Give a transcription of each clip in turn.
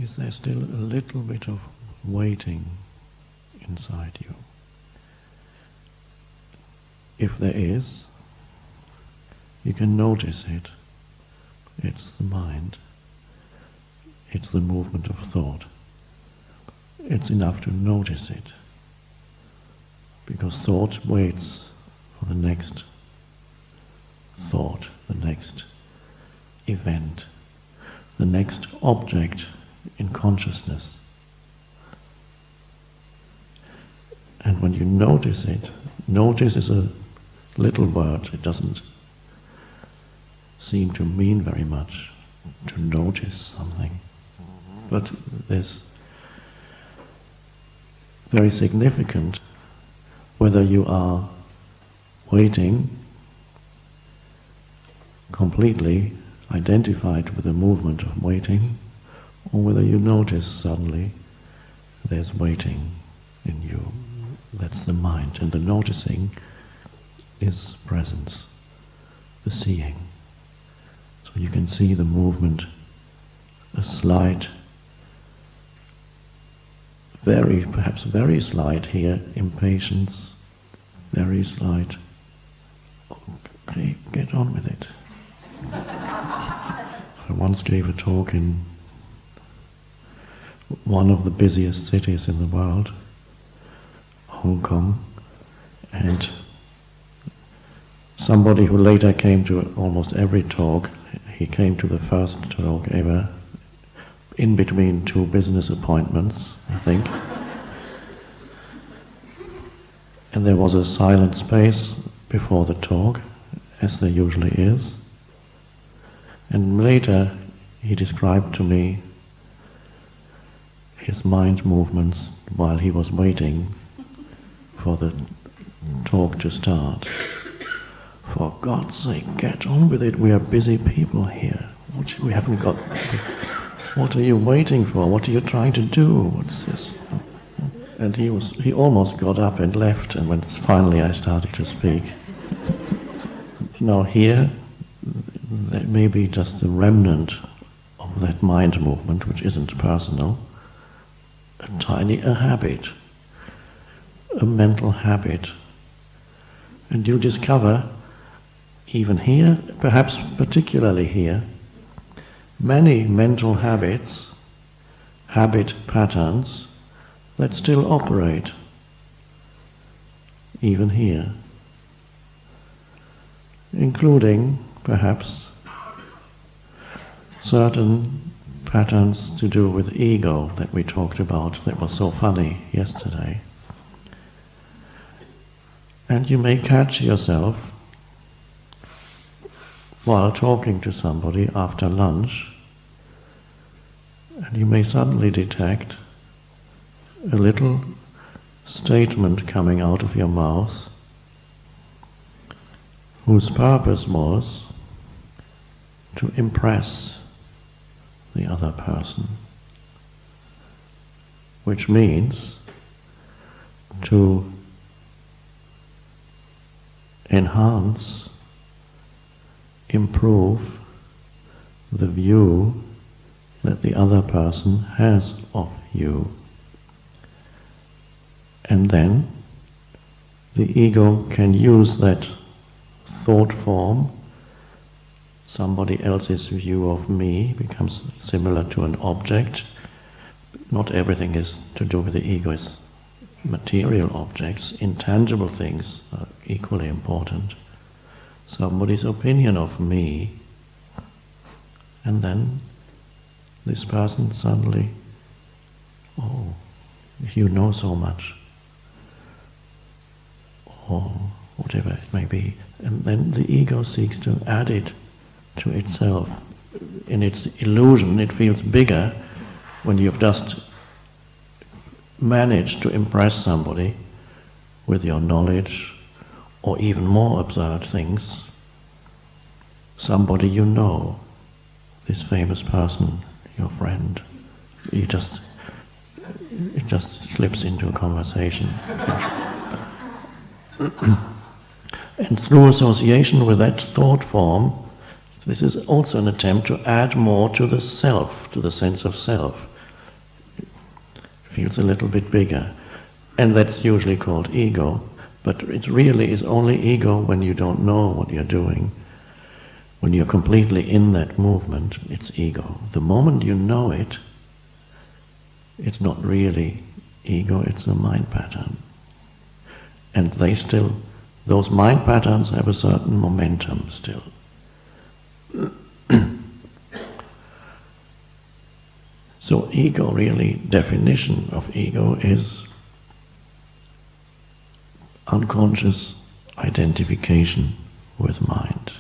is there still a little bit of waiting inside you? If there is, you can notice it. It's the mind. It's the movement of thought. It's enough to notice it, because thought waits for the next thought, the next event, the next object in consciousness. And when you notice it, notice is a little word, it doesn't seem to mean very much, to notice something. But there's very significant whether you are waiting completely identified with the movement of waiting, or whether you notice suddenly there's waiting in you. That's the mind, and the noticing is presence, the seeing. So you can see the movement, a slight, perhaps very slight here, impatience, very slight, okay, get on with it. I once gave a talk in one of the busiest cities in the world, Hong Kong, and somebody who later came to almost every talk, he came to the first talk ever, in between two business appointments, I think. And there was a silent space before the talk, as there usually is. And later he described to me his mind movements while he was waiting for the talk to start. For God's sake, get on with it, we are busy people here. We haven't got... What are you waiting for? What are you trying to do? What's this? And he almost got up and left, and when finally I started to speak. Now here, there may be just a remnant of that mind movement, which isn't personal, a habit, a mental habit. And you discover, even here, perhaps particularly here, many mental habits, habit patterns that still operate, even here, including perhaps certain patterns to do with ego that we talked about that was so funny yesterday. And you may catch yourself while talking to somebody after lunch, and you may suddenly detect a little statement coming out of your mouth whose purpose was to impress the other person, which means to enhance, improve the view that the other person has of you. And then the ego can use that thought form, somebody else's view of me becomes similar to an object. Not everything is to do with the ego, it's material objects, intangible things are equally important. Somebody's opinion of me, and then this person suddenly, oh, you know so much, or whatever it may be, and then the ego seeks to add it to itself. In its illusion, it feels bigger when you've just managed to impress somebody with your knowledge, or even more absurd things, somebody you know, this famous person, your friend, it just slips into a conversation. And through association with that thought form, this is also an attempt to add more to the self, to the sense of self. feels a little bit bigger. And that's usually called ego, but it really is only ego when you don't know what you're doing. When you're completely in that movement, it's ego. The moment you know it, it's not really ego, it's a mind pattern. And those mind patterns have a certain momentum still. So ego, really, definition of ego is unconscious identification with mind.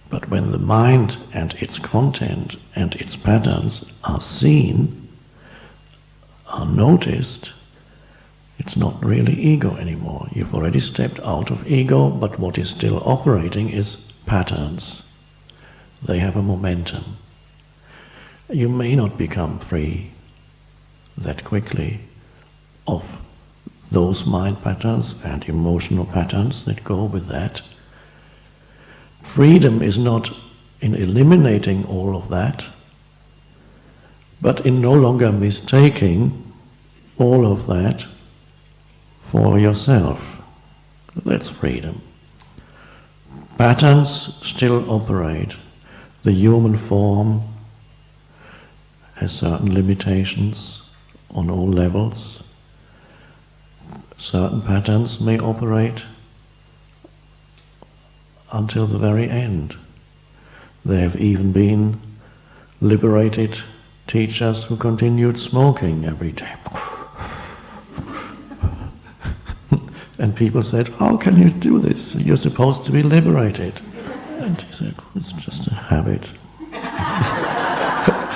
But when the mind and its content and its patterns are seen, are noticed, it's not really ego anymore. You've already stepped out of ego, but what is still operating is patterns. They have a momentum. You may not become free that quickly of those mind patterns and emotional patterns that go with that. Freedom is not in eliminating all of that, but in no longer mistaking all of that for yourself. That's freedom. Patterns still operate. The human form has certain limitations on all levels. Certain patterns may operate until the very end. There have even been liberated teachers who continued smoking every day. And people said, how can you do this? You're supposed to be liberated. And he said, it's just a habit.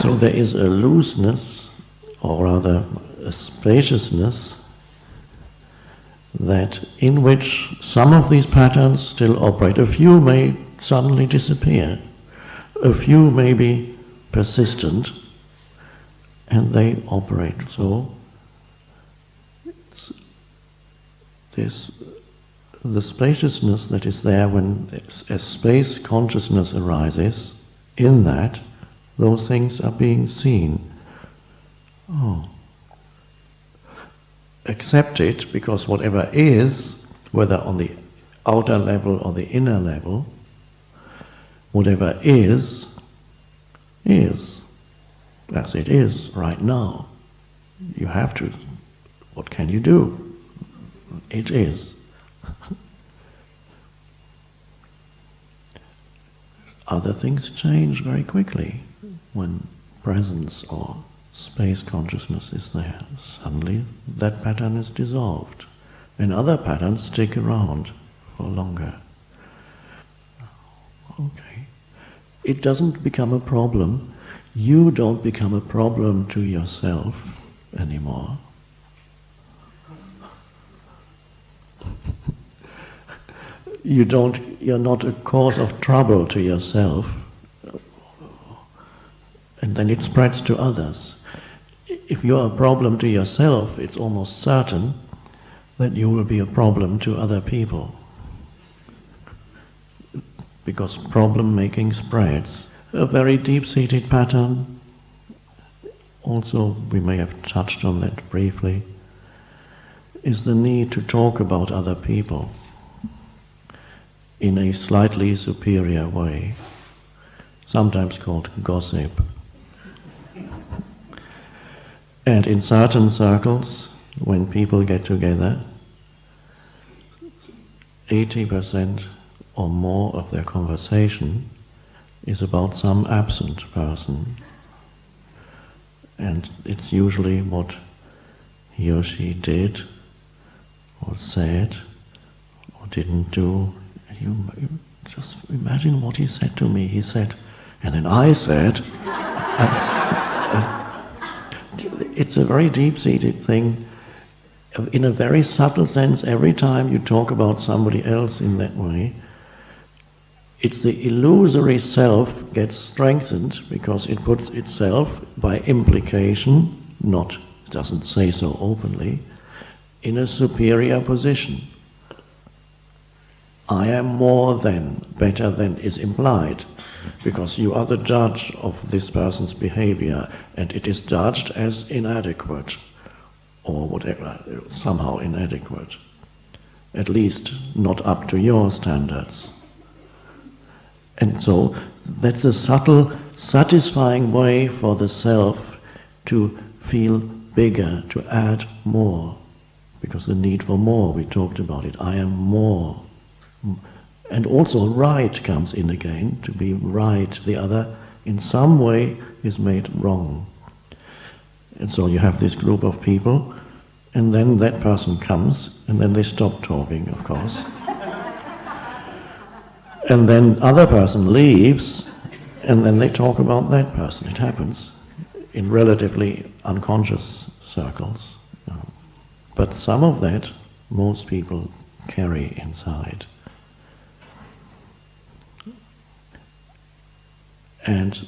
So there is a looseness, or rather a spaciousness, that in which some of these patterns still operate. A few may suddenly disappear. A few may be persistent, and they operate. So there's the spaciousness that is there when a space consciousness arises. In that, those things are being seen. Oh. Accept it, because whatever is, whether on the outer level or the inner level, whatever is, as it is right now. You have to. What can you do? It is. Other things change very quickly when presence or space consciousness is there. Suddenly that pattern is dissolved, and other patterns stick around for longer. Okay. It doesn't become a problem. You don't become a problem to yourself anymore. You're not a cause of trouble to yourself, and then it spreads to others. If you're a problem to yourself, it's almost certain that you will be a problem to other people, because problem making spreads. A very deep-seated pattern, also we may have touched on that briefly, is the need to talk about other people in a slightly superior way, sometimes called gossip. And in certain circles, when people get together, 80% or more of their conversation is about some absent person. And it's usually what he or she did, or said, or didn't do. You just imagine what he said to me. He said, and then I said, it's a very deep-seated thing. In a very subtle sense, every time you talk about somebody else in that way, it's the illusory self gets strengthened, because it puts itself, by implication, it doesn't say so openly, in a superior position. I am more than, better than is implied. because you are the judge of this person's behavior, and it is judged as inadequate, or whatever, somehow inadequate. At least not up to your standards. And so that's a subtle, satisfying way for the self to feel bigger, to add more. Because the need for more, we talked about it, I am more. And also right comes in again, to be right. The other in some way is made wrong. And so you have this group of people, and then that person comes, and then they stop talking, of course. And then other person leaves, and then they talk about that person. It happens in relatively unconscious circles. But some of that, most people carry inside. And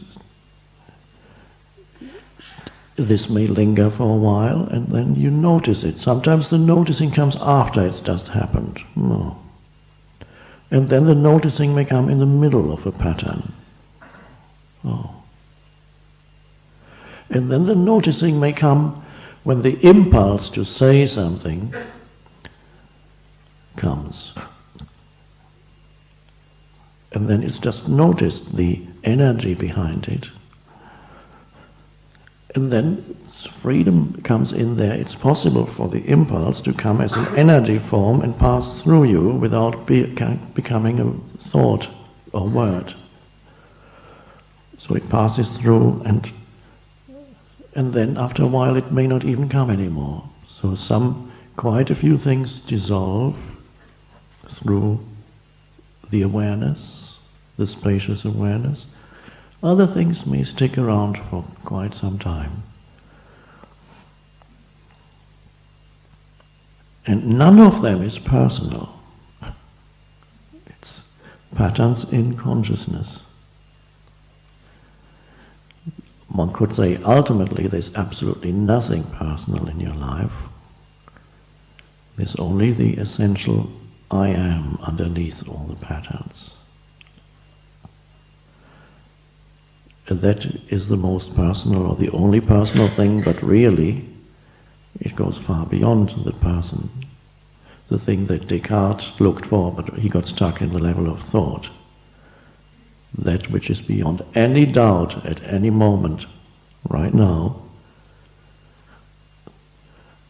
this may linger for a while, and then you notice it. Sometimes the noticing comes after it's just happened. No. And then the noticing may come in the middle of a pattern. Oh. And then the noticing may come when the impulse to say something comes. And then it's just noticed the energy behind it. And then freedom comes in there. It's possible for the impulse to come as an energy form and pass through you without becoming a thought or word. So it passes through, and then after a while it may not even come anymore. So quite a few things dissolve through the awareness, the spacious awareness. Other things may stick around for quite some time. And none of them is personal. It's patterns in consciousness. One could say ultimately there's absolutely nothing personal in your life. There's only the essential I am underneath all the patterns. And that is the most personal or the only personal thing, but really it goes far beyond the person. The thing that Descartes looked for, but he got stuck in the level of thought. That which is beyond any doubt at any moment, right now.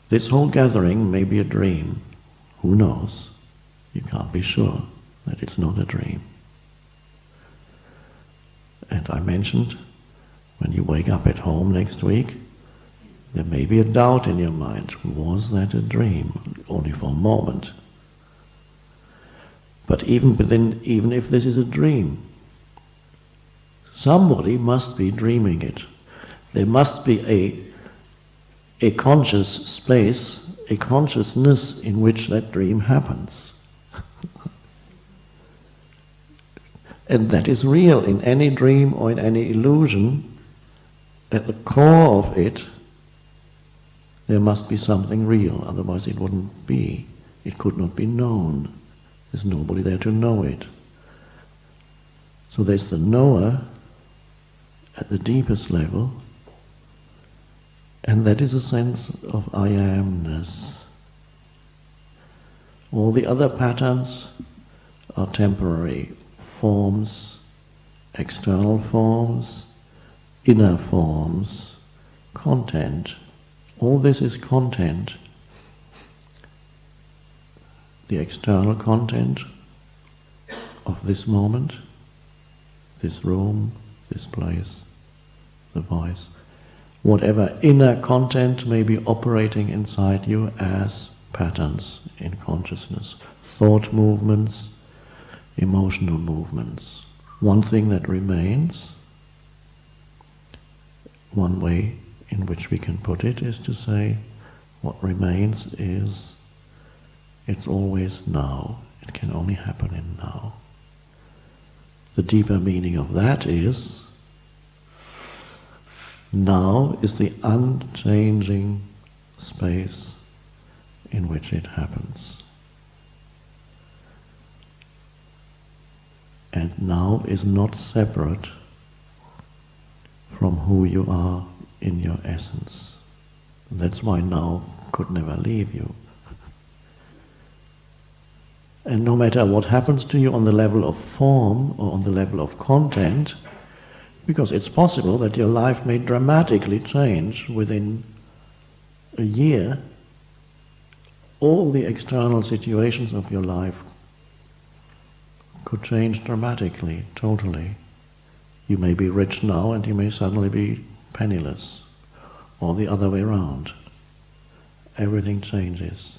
This whole gathering may be a dream. Who knows? You can't be sure that it's not a dream. And I mentioned, when you wake up at home next week, there may be a doubt in your mind. Was that a dream? Only for a moment. But even if this is a dream, somebody must be dreaming it. There must be a conscious space, a consciousness in which that dream happens. And that is real in any dream or in any illusion. At the core of it, there must be something real, otherwise it wouldn't be. It could not be known. There's nobody there to know it. So there's the knower at the deepest level, and that is a sense of I amness. All the other patterns are temporary forms, external forms, inner forms, content. All this is content. The external content of this moment, this room, this place, the voice. Whatever inner content may be operating inside you as patterns in consciousness. Thought movements, emotional movements. One thing that remains, one way in which we can put it is to say, what remains is, it's always now. It can only happen in now. The deeper meaning of that is, now is the unchanging space in which it happens. And now is not separate from who you are in your essence. That's why now could never leave you. And no matter what happens to you on the level of form or on the level of content, because it's possible that your life may dramatically change within a year, all the external situations of your life could change dramatically, totally. You may be rich now and you may suddenly be penniless, or the other way around. Everything changes.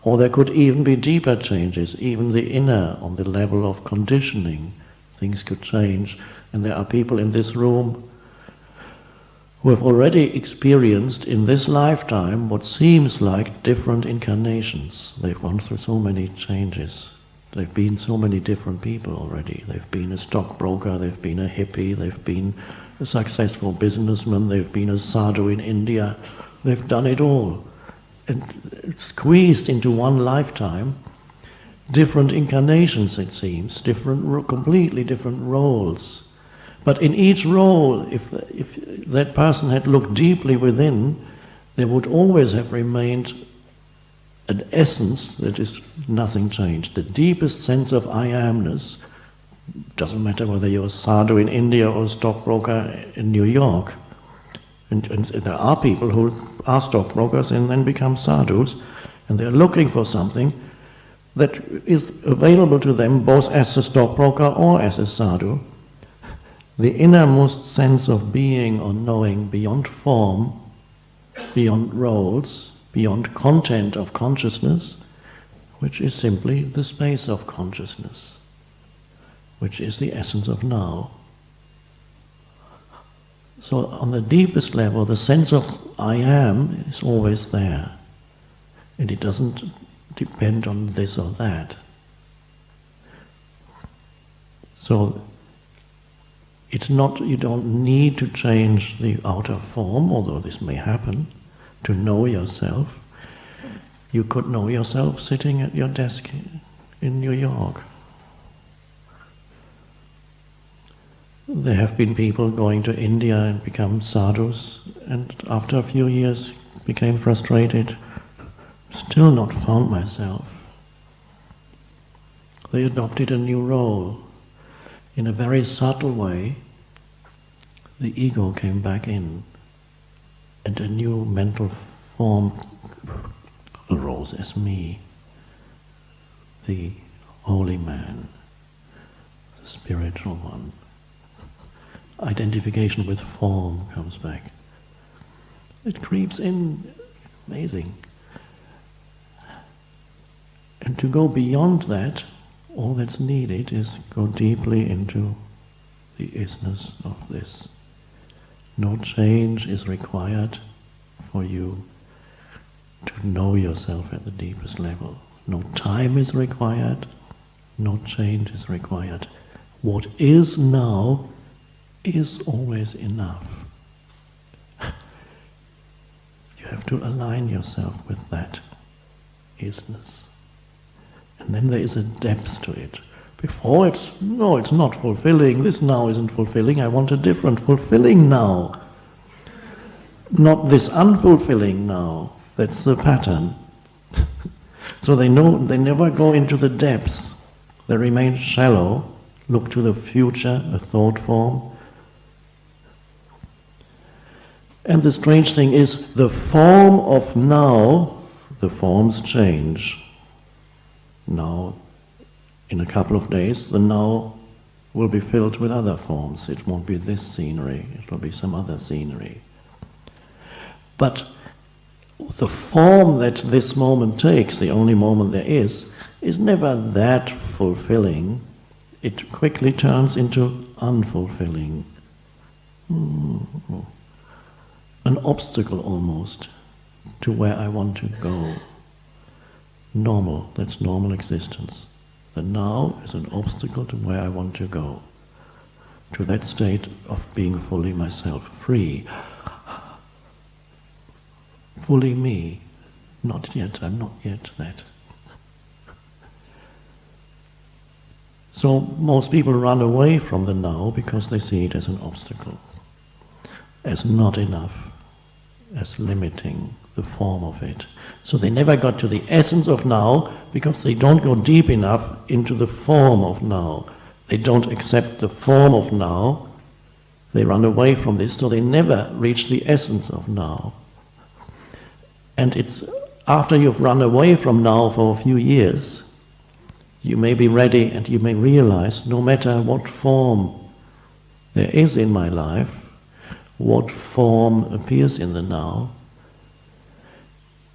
Or there could even be deeper changes, even the inner, on the level of conditioning. Things could change, and there are people in this room who have already experienced in this lifetime what seems like different incarnations. They've gone through so many changes. They've been so many different people already. They've been a stockbroker, they've been a hippie, they've been a successful businessman, they've been a sadhu in India. They've done it all. And squeezed into one lifetime, different incarnations it seems, completely different roles. But in each role, if that person had looked deeply within, there would always have remained an essence that is nothing changed. The deepest sense of I amness, doesn't matter whether you're a sadhu in India or a stockbroker in New York. And there are people who are stockbrokers and then become sadhus, and they're looking for something that is available to them both as a stockbroker or as a sadhu. The innermost sense of being or knowing beyond form, beyond roles, beyond content of consciousness, which is simply the space of consciousness, which is the essence of now. So on the deepest level, the sense of I am is always there, and it doesn't depend on this or that. So it's not, you don't need to change the outer form, although this may happen, to know yourself. You could know yourself sitting at your desk in New York. There have been people going to India and become sadhus, and after a few years became frustrated, still not found myself. They adopted a new role. In a very subtle way, the ego came back in, and a new mental form arose as me, the holy man, the spiritual one. Identification with form comes back. It creeps in, amazing. And to go beyond that, all that's needed is go deeply into the isness of this. No change is required for you to know yourself at the deepest level. No time is required, no change is required. What is now is always enough. You have to align yourself with that isness. And then there is a depth to it. Before it's not fulfilling, this now isn't fulfilling, I want a different fulfilling now. Not this unfulfilling now. That's the pattern. So they know they never go into the depths. They remain shallow, look to the future, a thought form. And the strange thing is, the form of now, the forms change. Now, in a couple of days, the now will be filled with other forms. It won't be this scenery, it will be some other scenery. But the form that this moment takes, the only moment there is never that fulfilling. It quickly turns into unfulfilling. An obstacle almost to where I want to go. Normal, that's normal existence. The now is an obstacle to where I want to go. To that state of being fully myself, free. Fully me. Not yet, I'm not yet that. So most people run away from the now because they see it as an obstacle, as not enough, as limiting the form of it. So they never got to the essence of now because they don't go deep enough into the form of now. They don't accept the form of now. They run away from this, so they never reach the essence of now. And it's after you've run away from now for a few years, you may be ready and you may realize no matter what form there is in my life, what form appears in the now,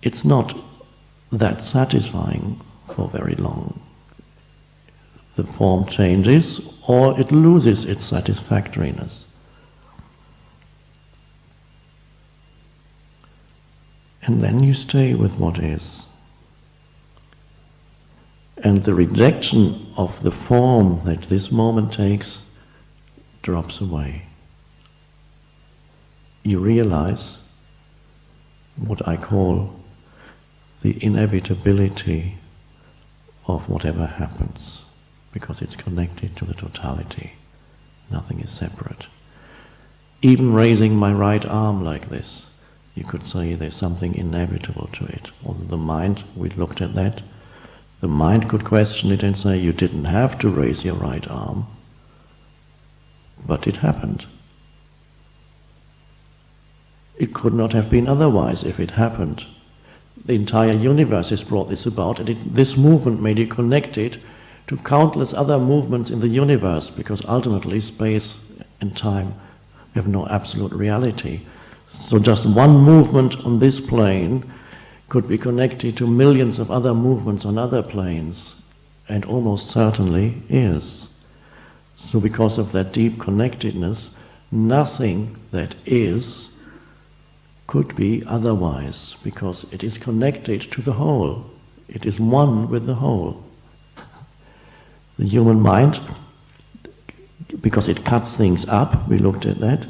it's not that satisfying for very long. The form changes or it loses its satisfactoriness. And then you stay with what is. And the rejection of the form that this moment takes drops away. You realize what I call the inevitability of whatever happens, because it's connected to the totality. Nothing is separate. Even raising my right arm like this, you could say there's something inevitable to it. Although the mind, we looked at that, the mind could question it and say you didn't have to raise your right arm, but it happened. It could not have been otherwise if it happened. The entire universe has brought this about, and this movement made it connected to countless other movements in the universe, because ultimately space and time have no absolute reality. So just one movement on this plane could be connected to millions of other movements on other planes, and almost certainly is. So because of that deep connectedness, nothing that is could be otherwise, because it is connected to the whole. It is one with the whole. The human mind, because it cuts things up, we looked at that,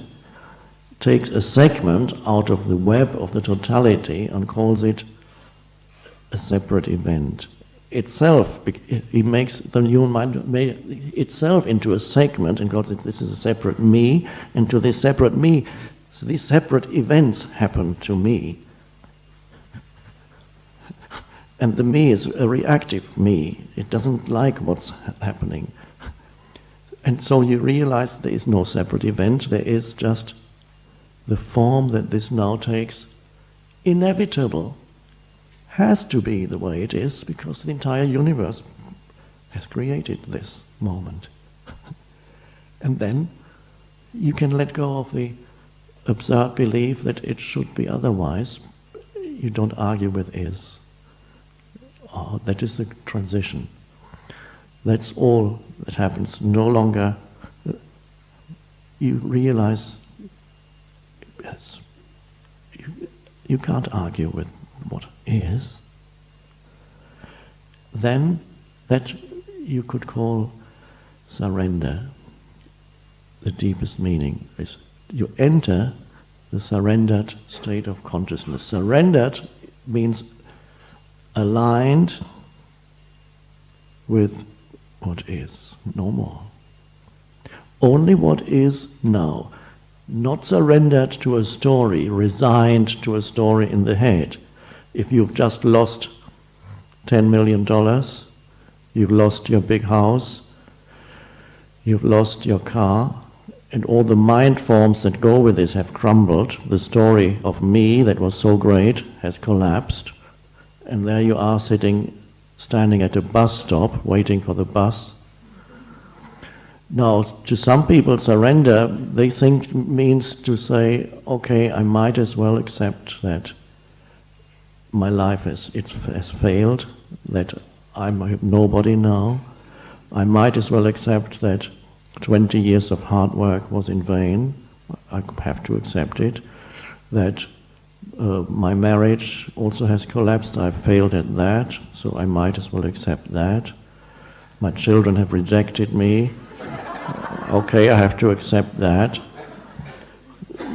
takes a segment out of the web of the totality and calls it a separate event. Itself, he makes the human mind itself into a segment and calls it, this is a separate me, and to this separate me, so these separate events happen to me. And the me is a reactive me. It doesn't like what's happening. And so you realize there is no separate event, there is just the form that this now takes, inevitable, has to be the way it is, because the entire universe has created this moment. And then you can let go of the absurd belief that it should be otherwise. You don't argue with is. Oh, that is the transition. That's all that happens. No longer you realize, yes, you can't argue with what is. Then that you could call surrender. The deepest meaning is you enter the surrendered state of consciousness. Surrendered means aligned with what is, no more. Only what is now. Not surrendered to a story, resigned to a story in the head. If you've just lost $10 million, you've lost your big house, you've lost your car, and all the mind forms that go with this have crumbled. The story of me that was so great has collapsed, and there you are standing at a bus stop waiting for the bus. Now, to some people, surrender, they think means to say, okay, I might as well accept that my life has failed, that I'm nobody now. I might as well accept that 20 years of hard work was in vain. I have to accept it. That my marriage also has collapsed. I failed at that, so I might as well accept that. My children have rejected me. Okay, I have to accept that.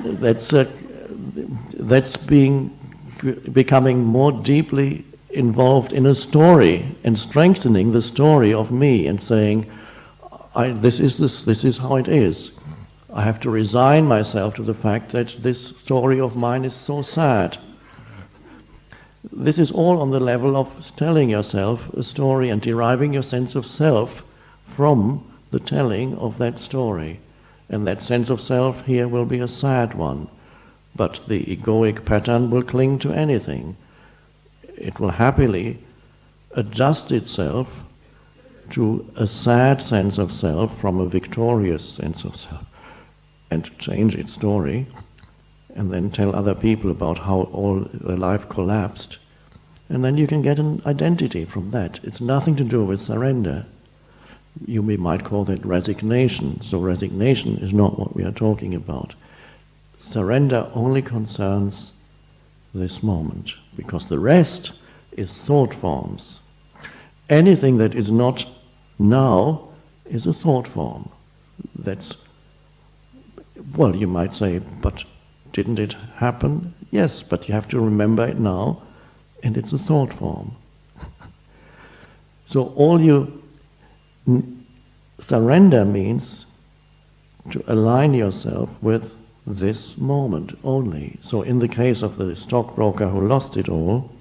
That's becoming more deeply involved in a story and strengthening the story of me and saying, this is how it is. I have to resign myself to the fact that this story of mine is so sad. This is all on the level of telling yourself a story and deriving your sense of self from the telling of that story. And that sense of self here will be a sad one. But the egoic pattern will cling to anything. It will happily adjust itself to a sad sense of self from a victorious sense of self, and change its story, and then tell other people about how all their life collapsed. And then you can get an identity from that. It's nothing to do with surrender. You might call that resignation. So resignation is not what we are talking about. Surrender only concerns this moment, because the rest is thought forms. Anything that is not now is a thought form. That's, well, you might say, but didn't it happen? Yes, but you have to remember it now, and it's a thought form. So surrender means to align yourself with this moment only. So in the case of the stockbroker who lost it all,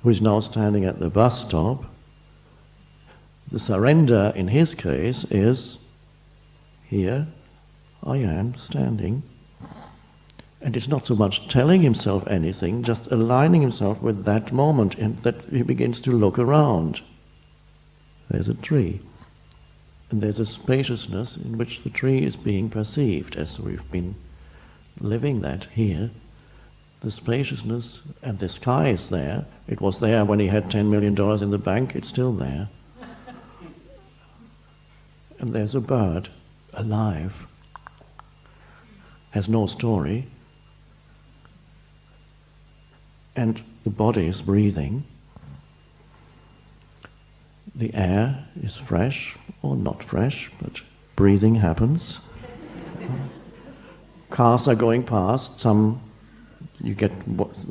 who is now standing at the bus stop, the surrender in his case is, here I am standing. And it's not so much telling himself anything, just aligning himself with that moment, and that he begins to look around. There's a tree, and there's a spaciousness in which the tree is being perceived, as we've been living that here. The spaciousness, and the sky is there. It was there when he had $10 million in the bank, it's still there. And there's a bird, alive, has no story, and the body is breathing. The air is fresh, or not fresh, but breathing happens. Cars are going past, some you get,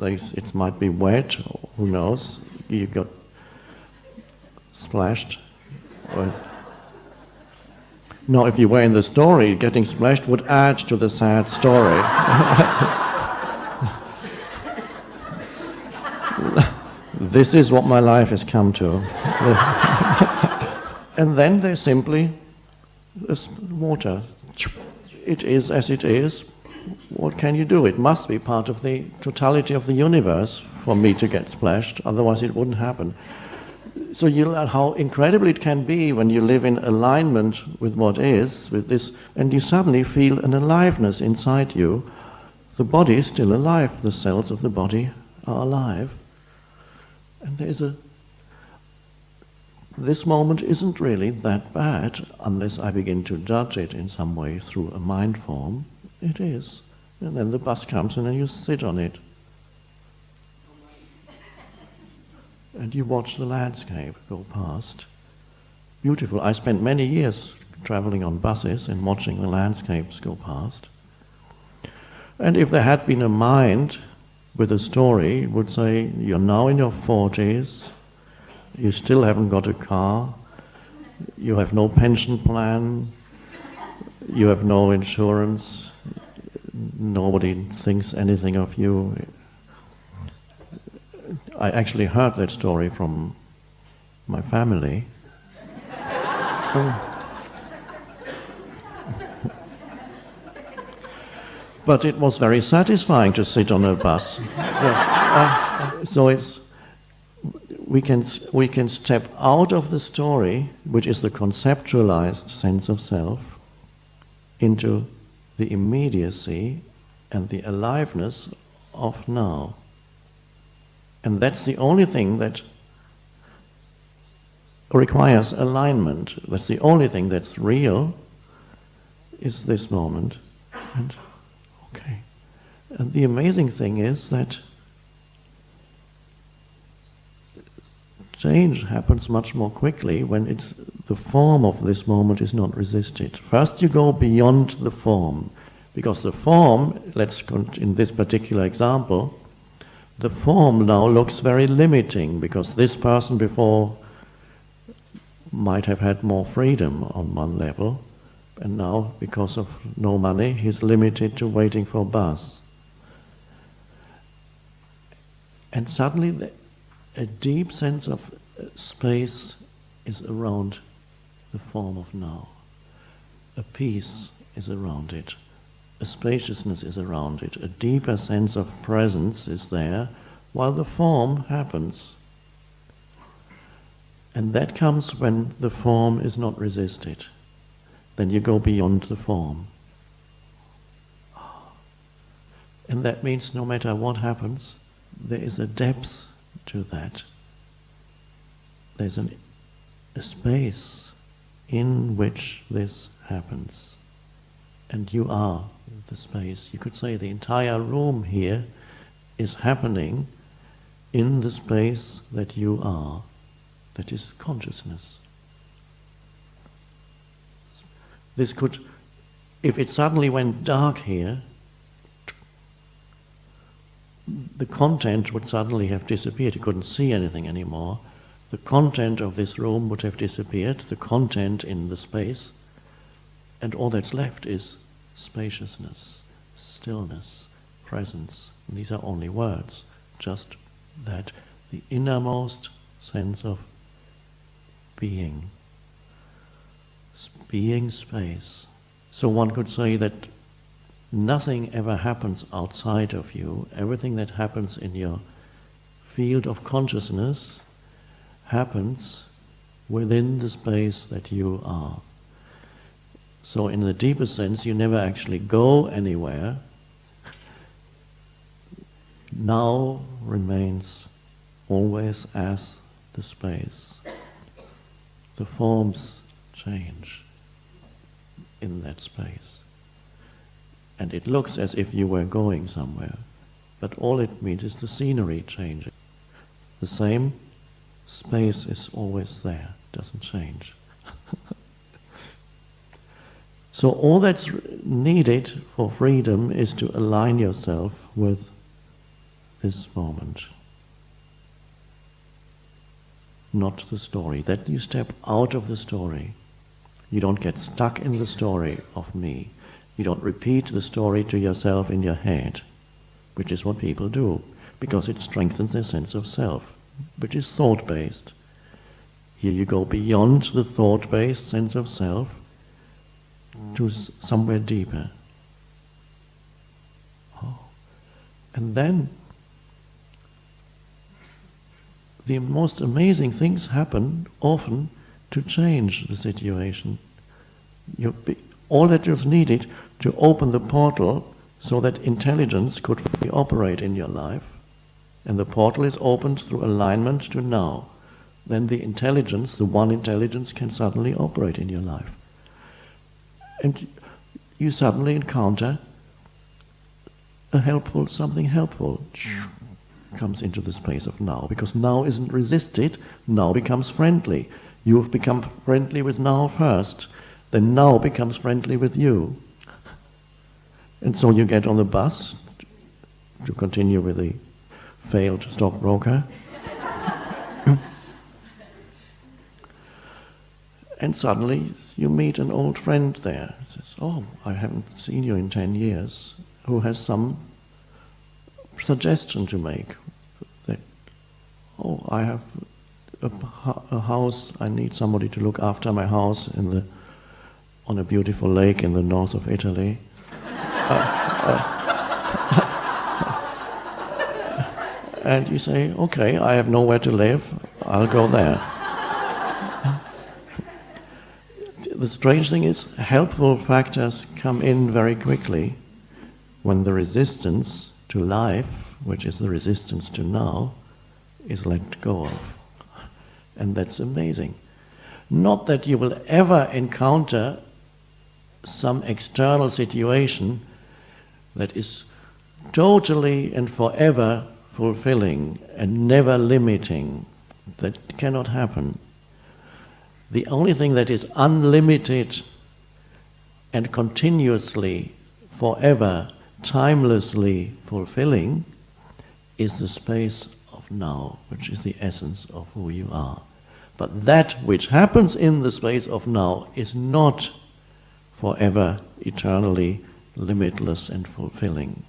it might be wet, or who knows, you got splashed. No, if you were in the story, getting splashed would add to the sad story. This is what my life has come to. And then there's simply this water. It is as it is. What can you do? It must be part of the totality of the universe for me to get splashed, otherwise it wouldn't happen. So you learn how incredible it can be when you live in alignment with what is, with this, and you suddenly feel an aliveness inside you. The body is still alive, the cells of the body are alive. And this moment isn't really that bad unless I begin to judge it in some way through a mind form. It is. And then the bus comes and then you sit on it. And you watch the landscape go past. Beautiful. I spent many years traveling on buses and watching the landscapes go past. And if there had been a mind with a story, it would say, you're now in your 40s, you still haven't got a car, you have no pension plan, you have no insurance, nobody thinks anything of you. I actually heard that story from my family. But it was very satisfying to sit on a bus. Yes. So we can step out of the story, which is the conceptualized sense of self, into the immediacy and the aliveness of now. And that's the only thing that requires alignment. That's the only thing that's real, is this moment. And okay. And the amazing thing is that change happens much more quickly when the form of this moment is not resisted. First you go beyond the form, because the form, in this particular example, the form now looks very limiting, because this person before might have had more freedom on one level, and now, because of no money, he's limited to waiting for a bus. And suddenly a deep sense of space is around the form of now. A peace is around it. A spaciousness is around it. A deeper sense of presence is there while the form happens. And that comes when the form is not resisted. Then you go beyond the form. And that means no matter what happens, there is a depth to that. There's a space in which this happens. And you are the space. You could say the entire room here is happening in the space that you are. That is consciousness. This could, if it suddenly went dark here, the content would suddenly have disappeared. You couldn't see anything anymore. The content of this room would have disappeared, the content in the space, and all that's left is spaciousness, stillness, presence. And these are only words, just that, the innermost sense of being space. So one could say that nothing ever happens outside of you. Everything that happens in your field of consciousness happens within the space that you are. So in the deepest sense, you never actually go anywhere. Now remains always as the space. The forms change in that space. And it looks as if you were going somewhere, but all it means is the scenery changing. The same space is always there, doesn't change. So all that's needed for freedom is to align yourself with this moment. Not the story. That you step out of the story. You don't get stuck in the story of me. You don't repeat the story to yourself in your head, which is what people do, because it strengthens their sense of self, which is thought-based. Here you go beyond the thought-based sense of self to somewhere deeper. And then the most amazing things happen often to change the situation. All that you've needed to open the portal so that intelligence could fully operate in your life, and the portal is opened through alignment to now, then the intelligence, the one intelligence, can suddenly operate in your life. And you suddenly encounter something helpful comes into the space of now, because now isn't resisted, now becomes friendly. You have become friendly with now first, then now becomes friendly with you. And so you get on the bus, to continue with the failed stockbroker, and suddenly you meet an old friend there. He says, "Oh, I haven't seen you in 10 years," who has some suggestion to make. That, "Oh, I have a house, I need somebody to look after my house on a beautiful lake in the north of Italy. And you say, "Okay, I have nowhere to live, I'll go there." The strange thing is, helpful factors come in very quickly when the resistance to life, which is the resistance to now, is let go of. And that's amazing. Not that you will ever encounter some external situation that is totally and forever fulfilling and never limiting. That cannot happen. The only thing that is unlimited and continuously, forever, timelessly fulfilling is the space of now, which is the essence of who you are. But that which happens in the space of now is not forever, eternally, limitless and fulfilling.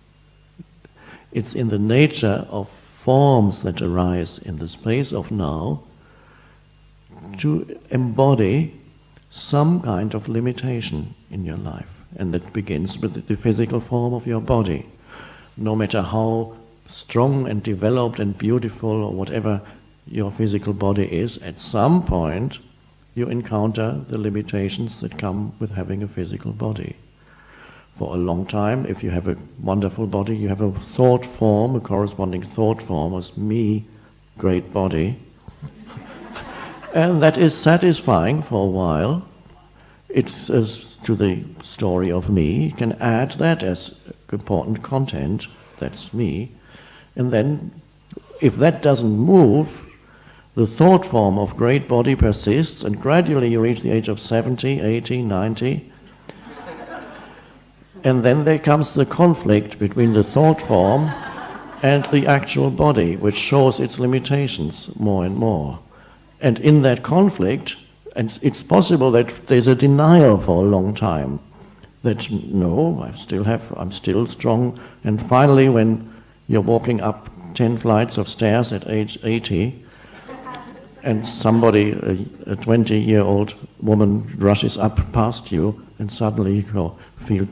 It's in the nature of forms that arise in the space of now to embody some kind of limitation in your life. And that begins with the physical form of your body. No matter how strong and developed and beautiful or whatever your physical body is, at some point you encounter the limitations that come with having a physical body. For a long time, if you have a wonderful body, you have a thought form, a corresponding thought form as me, great body. And that is satisfying for a while. It's as to the story of me. You can add that as important content, that's me. And then, if that doesn't move, the thought form of great body persists, and gradually you reach the age of 70, 80, 90. And then there comes the conflict between the thought form and the actual body, which shows its limitations more and more. And in that conflict, and it's possible that there's a denial for a long time, that no, I'm still strong. And finally, when you're walking up 10 flights of stairs at age 80, and somebody, a 20-year-old woman, rushes up past you, and suddenly you feel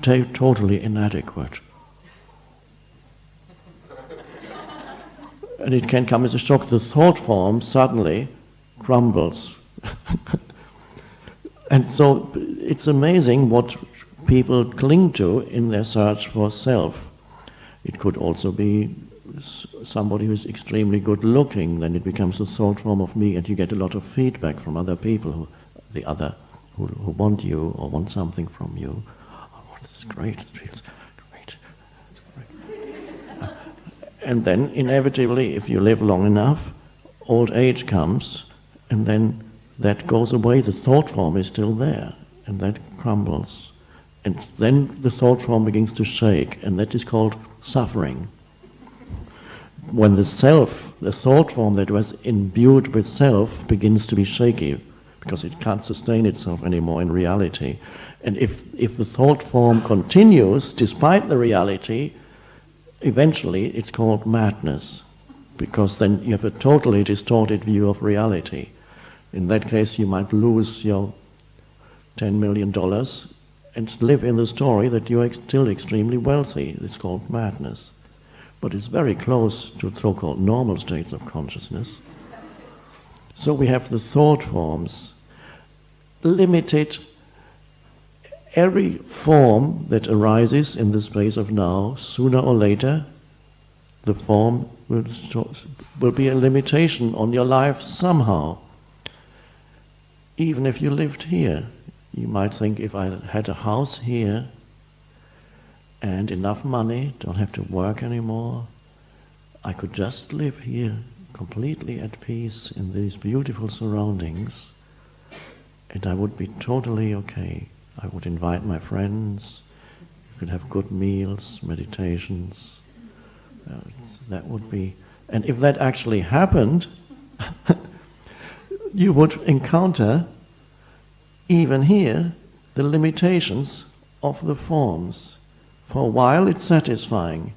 totally inadequate. And it can come as a shock. The thought form suddenly crumbles. And so it's amazing what people cling to in their search for self. It could also be somebody who's extremely good looking, then it becomes the thought form of me, and you get a lot of feedback from other people, who want you or want something from you. Oh, this is great, it feels great. And then inevitably, if you live long enough, old age comes, and then that goes away. The thought form is still there, and that crumbles. And then the thought form begins to shake, and that is called suffering. When the thought form that was imbued with self, begins to be shaky, because it can't sustain itself anymore in reality. And if the thought form continues, despite the reality, eventually it's called madness, because then you have a totally distorted view of reality. In that case, you might lose your $10 million and live in the story that you are still extremely wealthy. It's called madness. But it's very close to so-called normal states of consciousness. So we have the thought forms, limited. Every form that arises in the space of now, sooner or later, the form will be a limitation on your life somehow. Even if you lived here, you might think, if I had a house here and enough money, don't have to work anymore, I could just live here completely at peace in these beautiful surroundings, and I would be totally okay. I would invite my friends, you could have good meals, meditations. That would be, and if that actually happened, you would encounter, even here, the limitations of the forms. For a while it's satisfying,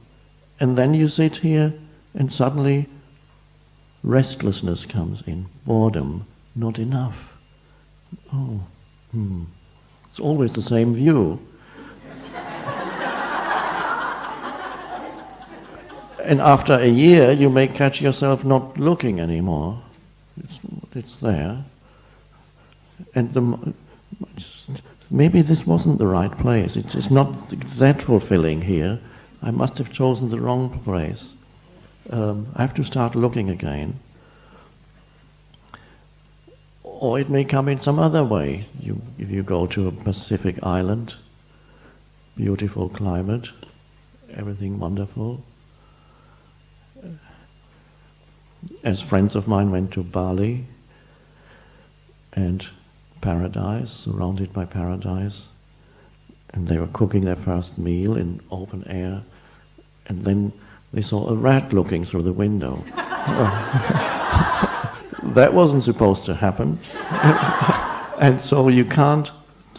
and then you sit here and suddenly restlessness comes in, boredom, not enough. It's always the same view. And after a year, you may catch yourself not looking anymore. It's there. And maybe this wasn't the right place. It's not that fulfilling here. I must have chosen the wrong place. I have to start looking again. Or it may come in some other way. If you go to a Pacific island, beautiful climate, everything wonderful. As friends of mine went to Bali, and paradise, surrounded by paradise, and they were cooking their first meal in open air, and then they saw a rat looking through the window. that wasn't supposed to happen. And so you can't,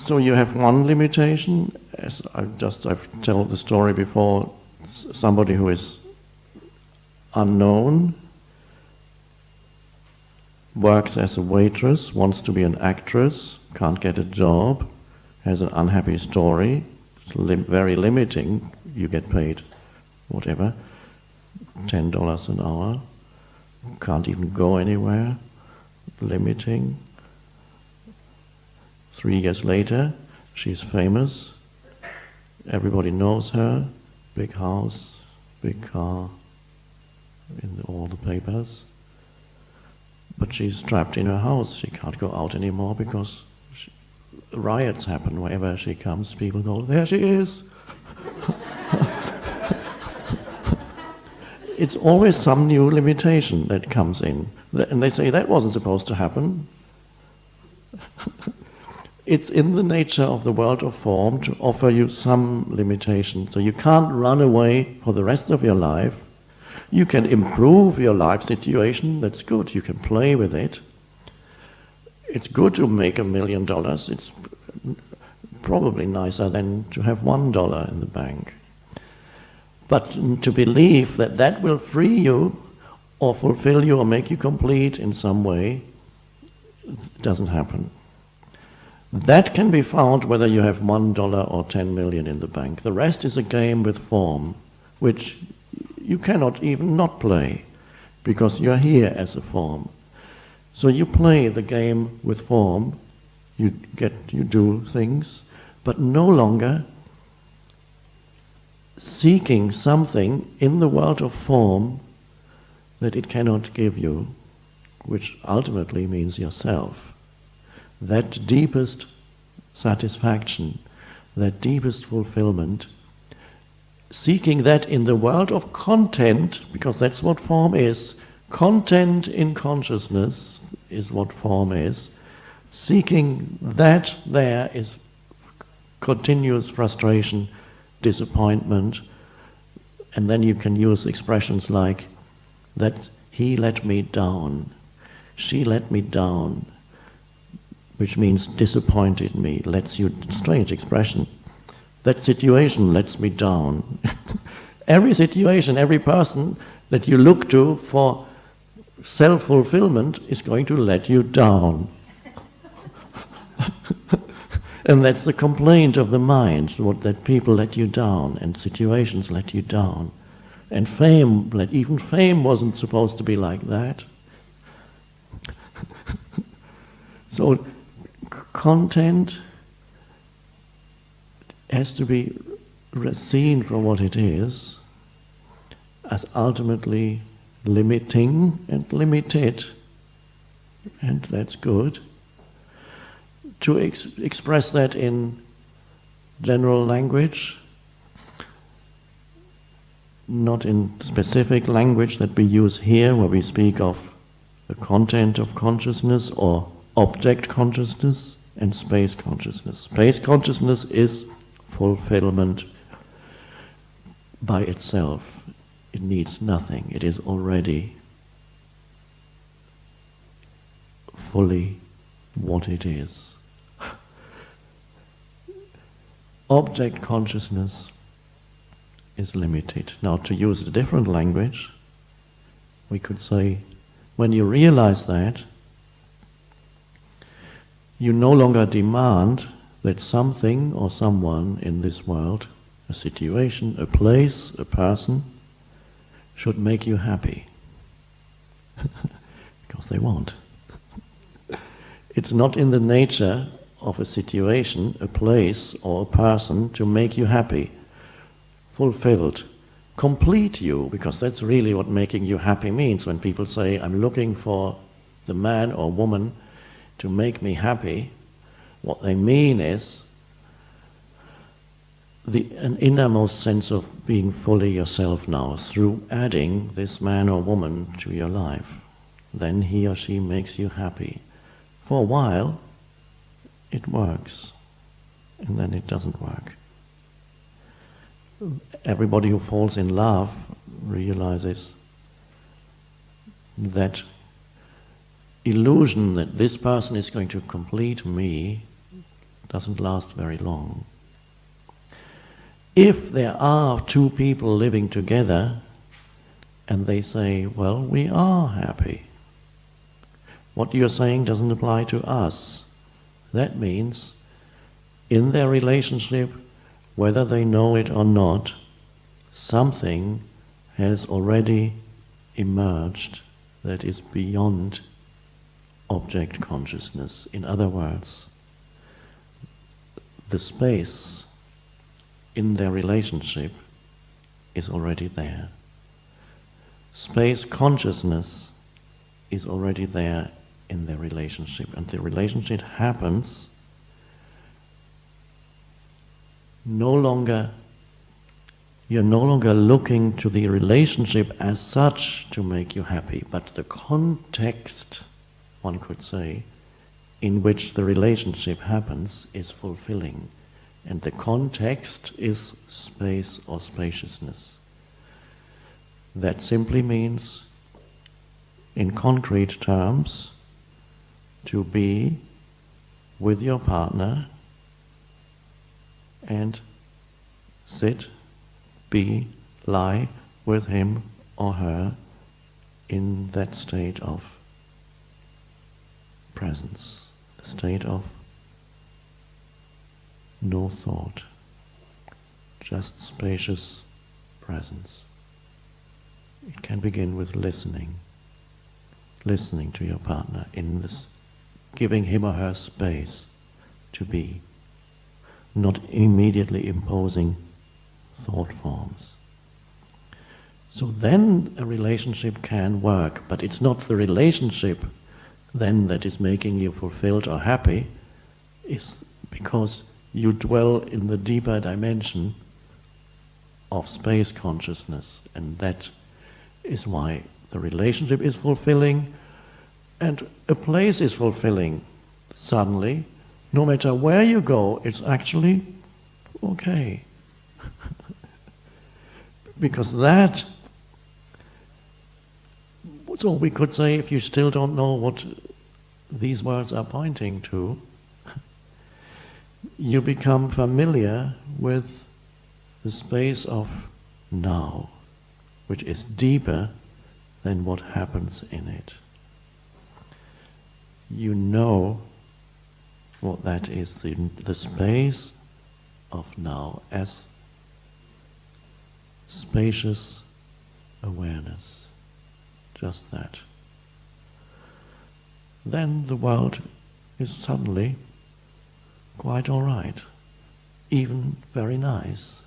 so you have one limitation, as I've told the story before, somebody who is unknown, works as a waitress, wants to be an actress, can't get a job, has an unhappy story, it's very limiting, you get paid whatever, $10 an hour, can't even go anywhere, limiting. 3 years later, she's famous, everybody knows her, big house, big car, in all the papers. But she's trapped in her house, she can't go out anymore because riots happen wherever she comes, people go, there she is! It's always some new limitation that comes in, and they say that wasn't supposed to happen. It's in the nature of the world of form to offer you some limitation, so you can't run away for the rest of your life. You can improve your life situation, that's good, you can play with it. It's good to make $1 million, it's probably nicer than to have $1 in the bank. But to believe that that will free you or fulfill you or make you complete in some way, doesn't happen. That can be found whether you have $1 or 10 million in the bank. The rest is a game with form, which you cannot even not play, because you're here as a form. So you play the game with form, you do things, but no longer seeking something in the world of form that it cannot give you, which ultimately means yourself. That deepest satisfaction, that deepest fulfillment, seeking that in the world of content, because that's what form is. Content in consciousness is what form is. Seeking that there is continuous frustration, disappointment, and then you can use expressions like that he let me down, she let me down, which means disappointed me, lets you, strange expression. That situation lets me down. Every situation, every person that you look to for self-fulfillment is going to let you down. And that's the complaint of the mind, that people let you down and situations let you down. And fame, even fame wasn't supposed to be like that. So content has to be seen for what it is, as ultimately limiting and limited, and that's good. To express that in general language, not in specific language that we use here, where we speak of the content of consciousness or object consciousness and space consciousness. Space consciousness is fulfillment by itself. It needs nothing. It is already fully what it is. Object consciousness is limited. Now, to use a different language, we could say, when you realize that, you no longer demand that something or someone in this world, a situation, a place, a person, should make you happy. Because they won't. It's not in the nature of a situation, a place, or a person to make you happy, fulfilled, complete you, because that's really what making you happy means. When people say, I'm looking for the man or woman to make me happy, what they mean is an innermost sense of being fully yourself now, through adding this man or woman to your life. Then he or she makes you happy. For a while, it works, and then it doesn't work. Everybody who falls in love realizes that illusion that this person is going to complete me doesn't last very long. If there are two people living together and they say, well, we are happy, what you're saying doesn't apply to us. That means in their relationship, whether they know it or not, something has already emerged that is beyond object consciousness. In other words, the space in their relationship is already there. Space consciousness is already there in their relationship, and the relationship happens you're no longer looking to the relationship as such to make you happy, but the context, one could say, in which the relationship happens is fulfilling. And the context is space or spaciousness. That simply means, in concrete terms, to be with your partner and sit, be, lie with him or her in that state of presence, the state of no thought, just spacious presence. It can begin with listening to your partner in this, giving him or her space to be, not immediately imposing thought forms. So then a relationship can work, but it's not the relationship then that is making you fulfilled or happy. It's because you dwell in the deeper dimension of space consciousness, and that is why the relationship is fulfilling and a place is fulfilling. Suddenly, no matter where you go, it's actually okay. Because that, so we could say, if you still don't know what these words are pointing to, you become familiar with the space of now, which is deeper than what happens in it. You know what that is, the space of now as spacious awareness, just that. Then the world is suddenly quite all right, even very nice.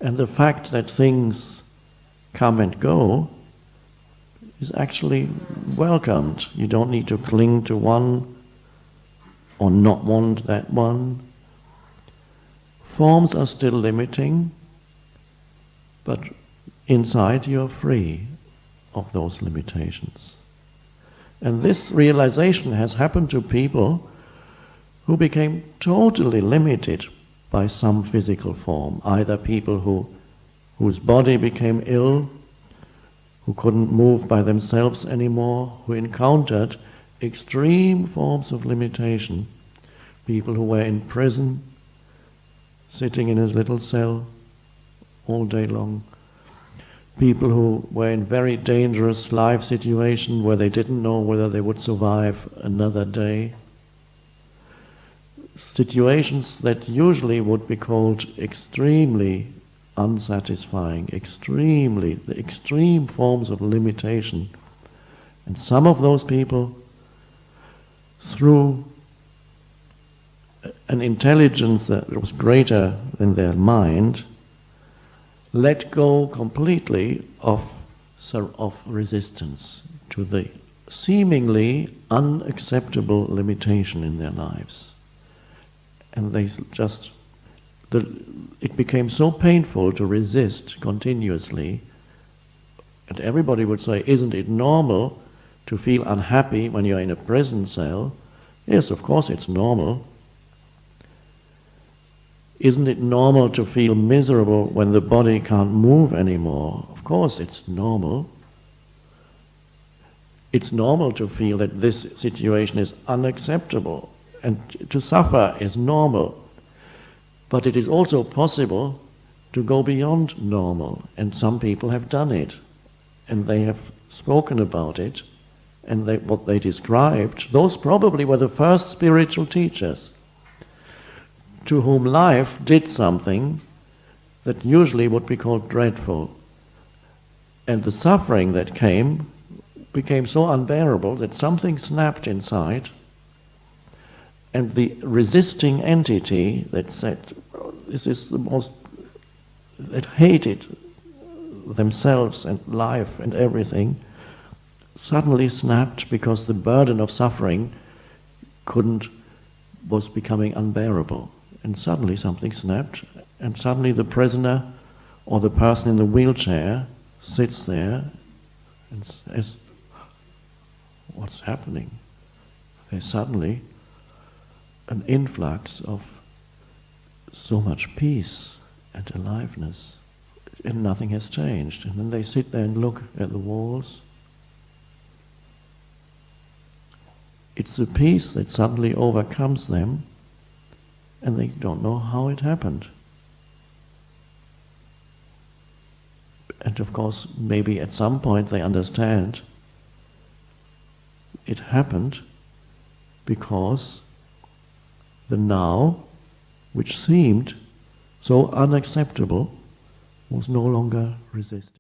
And the fact that things come and go is actually welcomed. You don't need to cling to one or not want that one. Forms are still limiting, but inside you're free of those limitations. And this realization has happened to people who became totally limited by some physical form, either people whose body became ill, who couldn't move by themselves anymore, who encountered extreme forms of limitation, people who were in prison, sitting in a little cell all day long, people who were in very dangerous life situation where they didn't know whether they would survive another day. Situations that usually would be called extremely unsatisfying, the extreme forms of limitation. And some of those people, through an intelligence that was greater than their mind, let go completely of resistance to the seemingly unacceptable limitation in their lives. And they just, it became so painful to resist continuously, and everybody would say, isn't it normal to feel unhappy when you're in a prison cell? Yes, of course it's normal. Isn't it normal to feel miserable when the body can't move anymore? Of course it's normal. It's normal to feel that this situation is unacceptable, and to suffer is normal. But it is also possible to go beyond normal, and some people have done it, and they have spoken about it, and what they described, those probably were the first spiritual teachers to whom life did something that usually would be called dreadful. And the suffering that became so unbearable that something snapped inside, and the resisting entity that said, this is the most, that hated themselves and life and everything, suddenly snapped because the burden of suffering was becoming unbearable. And suddenly something snapped, and suddenly the prisoner or the person in the wheelchair sits there and says, what's happening? There's suddenly an influx of so much peace and aliveness, and nothing has changed. And then they sit there and look at the walls. It's the peace that suddenly overcomes them, and they don't know how it happened. And of course, maybe at some point they understand it happened because the now, which seemed so unacceptable, was no longer resisted.